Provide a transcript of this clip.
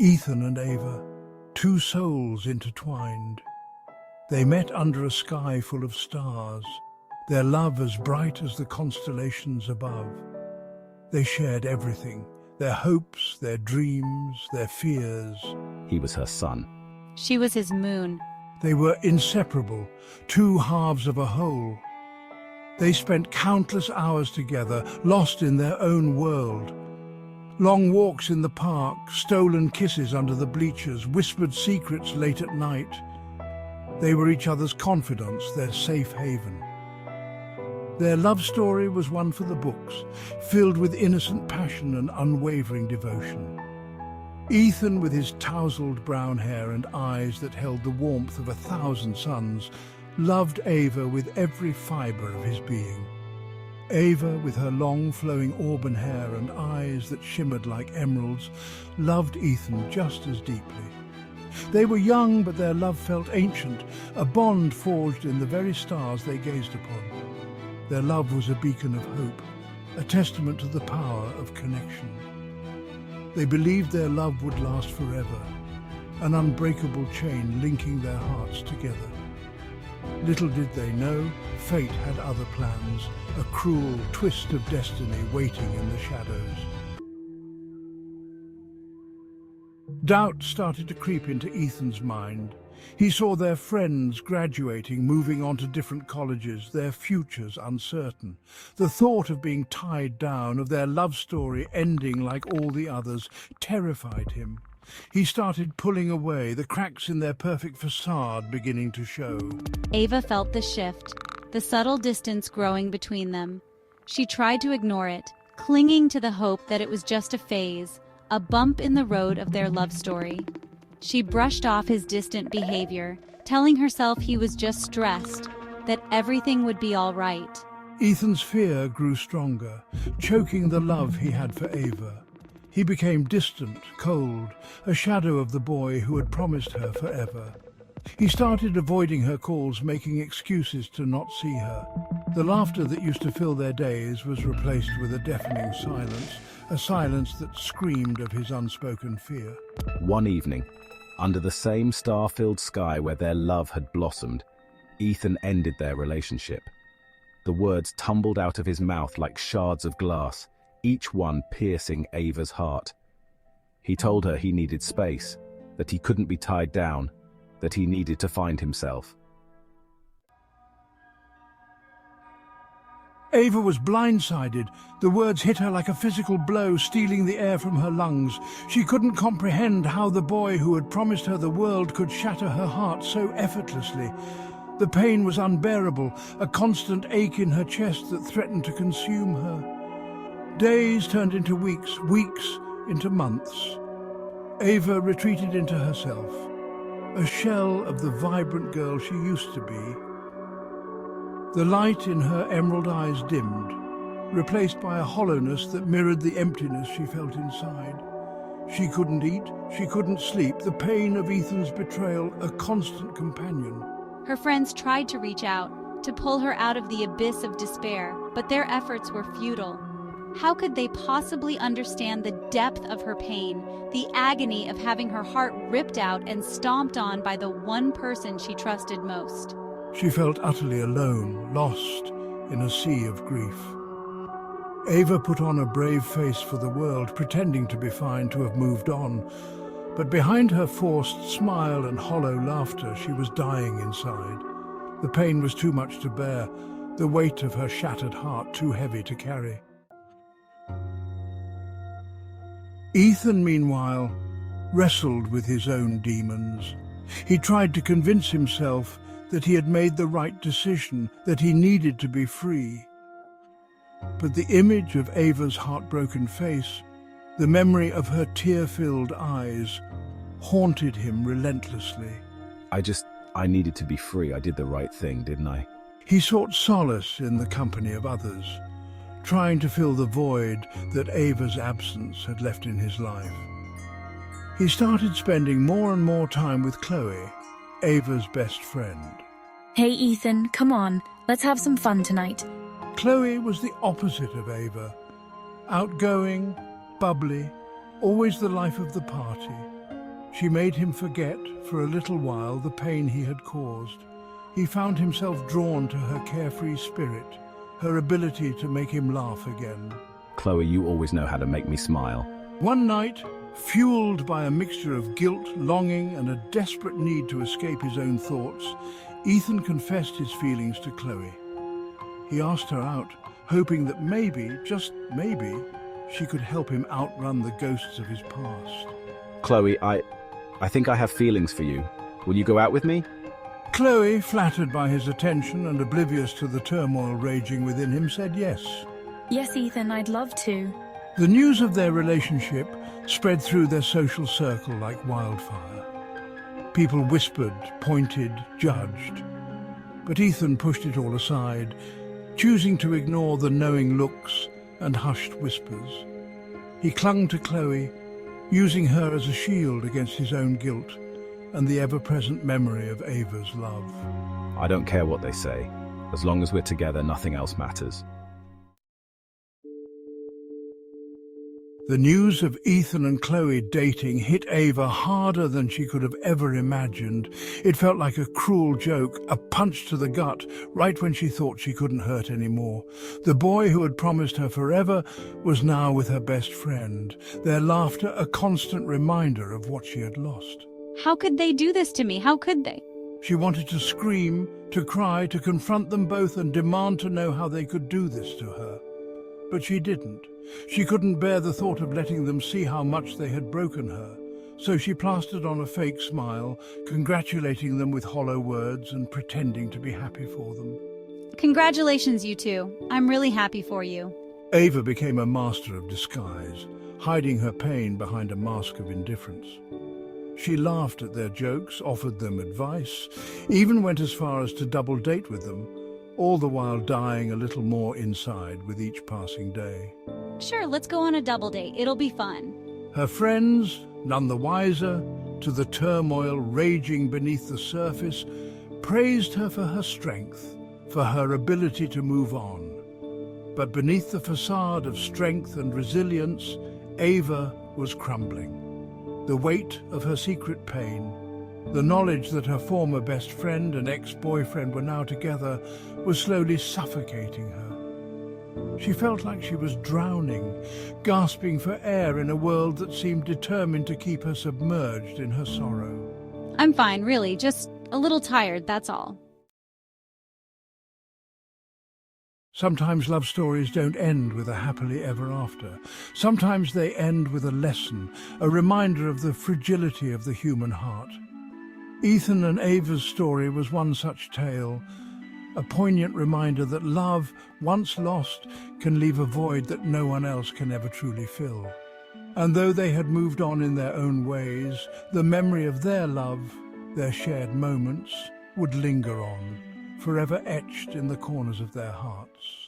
Ethan and Ava, two souls intertwined. They met under a sky full of stars, their love as bright as the constellations above. They shared everything, their hopes, their dreams, their fears. He was her sun. She was his moon. They were inseparable, two halves of a whole. They spent countless hours together, lost in their own world. Long walks in the park, stolen kisses under the bleachers, whispered secrets late at night. They were each other's confidants, their safe haven. Their love story was one for the books, filled with innocent passion and unwavering devotion. Ethan, with his tousled brown hair and eyes that held the warmth of 1,000 suns, loved Ava with every fibre of his being. Ava, with her long flowing auburn hair and eyes that shimmered like emeralds, loved Ethan just as deeply. They were young, but their love felt ancient, a bond forged in the very stars they gazed upon. Their love was a beacon of hope, a testament to the power of connection. They believed their love would last forever, an unbreakable chain linking their hearts together. Little did they know, fate had other plans, a cruel twist of destiny waiting in the shadows. Doubt started to creep into Ethan's mind. He saw their friends graduating, moving on to different colleges, their futures uncertain. The thought of being tied down, of their love story ending like all the others, terrified him. He started pulling away, the cracks in their perfect facade beginning to show. Ava felt the shift, the subtle distance growing between them. She tried to ignore it, clinging to the hope that it was just a phase, a bump in the road of their love story. She brushed off his distant behavior, telling herself he was just stressed, that everything would be all right. Ethan's fear grew stronger, choking the love he had for Ava. He became distant, cold, a shadow of the boy who had promised her forever. He started avoiding her calls, making excuses to not see her. The laughter that used to fill their days was replaced with a deafening silence, a silence that screamed of his unspoken fear. One evening, under the same star-filled sky where their love had blossomed, Ethan ended their relationship. The words tumbled out of his mouth like shards of glass, each one piercing Ava's heart. He told her he needed space, that he couldn't be tied down, that he needed to find himself. Ava was blindsided. The words hit her like a physical blow, stealing the air from her lungs. She couldn't comprehend how the boy who had promised her the world could shatter her heart so effortlessly. The pain was unbearable, a constant ache in her chest that threatened to consume her. Days turned into weeks, weeks into months. Ava retreated into herself, a shell of the vibrant girl she used to be. The light in her emerald eyes dimmed, replaced by a hollowness that mirrored the emptiness she felt inside. She couldn't eat, she couldn't sleep, the pain of Ethan's betrayal a constant companion. Her friends tried to reach out, to pull her out of the abyss of despair, but their efforts were futile. How could they possibly understand the depth of her pain, the agony of having her heart ripped out and stomped on by the one person she trusted most? She felt utterly alone, lost in a sea of grief. Ava put on a brave face for the world, pretending to be fine, to have moved on. But behind her forced smile and hollow laughter, she was dying inside. The pain was too much to bear, the weight of her shattered heart too heavy to carry. Ethan, meanwhile, wrestled with his own demons. He tried to convince himself that he had made the right decision, that he needed to be free. But the image of Ava's heartbroken face, the memory of her tear-filled eyes, haunted him relentlessly. I needed to be free. I did the right thing, didn't I? He sought solace in the company of others, trying to fill the void that Ava's absence had left in his life. He started spending more and more time with Chloe, Ava's best friend. Hey Ethan, come on, let's have some fun tonight. Chloe was the opposite of Ava. Outgoing, bubbly, always the life of the party. She made him forget, for a little while, the pain he had caused. He found himself drawn to her carefree spirit, her ability to make him laugh again. Chloe, you always know how to make me smile. One night, fueled by a mixture of guilt, longing, and a desperate need to escape his own thoughts, Ethan confessed his feelings to Chloe. He asked her out, hoping that maybe, just maybe, she could help him outrun the ghosts of his past. Chloe, I think I have feelings for you. Will you go out with me? Chloe, flattered by his attention and oblivious to the turmoil raging within him, said yes. Yes, Ethan, I'd love to. The news of their relationship spread through their social circle like wildfire. People whispered, pointed, judged. But Ethan pushed it all aside, choosing to ignore the knowing looks and hushed whispers. He clung to Chloe, using her as a shield against his own guilt and the ever-present memory of Ava's love. I don't care what they say. As long as we're together, nothing else matters. The news of Ethan and Chloe dating hit Ava harder than she could have ever imagined. It felt like a cruel joke, a punch to the gut, right when she thought she couldn't hurt anymore. The boy who had promised her forever was now with her best friend, their laughter a constant reminder of what she had lost. How could they do this to me? How could they? She wanted to scream, to cry, to confront them both and demand to know how they could do this to her. But she didn't. She couldn't bear the thought of letting them see how much they had broken her. So she plastered on a fake smile, congratulating them with hollow words and pretending to be happy for them. Congratulations, you two. I'm really happy for you. Ava became a master of disguise, hiding her pain behind a mask of indifference. She laughed at their jokes, offered them advice, even went as far as to double date with them, all the while dying a little more inside with each passing day. Sure, let's go on a double date. It'll be fun. Her friends, none the wiser to the turmoil raging beneath the surface, praised her for her strength, for her ability to move on. But beneath the facade of strength and resilience, Ava was crumbling. The weight of her secret pain, the knowledge that her former best friend and ex-boyfriend were now together, was slowly suffocating her. She felt like she was drowning, gasping for air in a world that seemed determined to keep her submerged in her sorrow. I'm fine, really. Just a little tired, that's all. Sometimes love stories don't end with a happily ever after. Sometimes they end with a lesson, a reminder of the fragility of the human heart. Ethan and Ava's story was one such tale, a poignant reminder that love, once lost, can leave a void that no one else can ever truly fill. And though they had moved on in their own ways, the memory of their love, their shared moments, would linger on, forever etched in the corners of their hearts.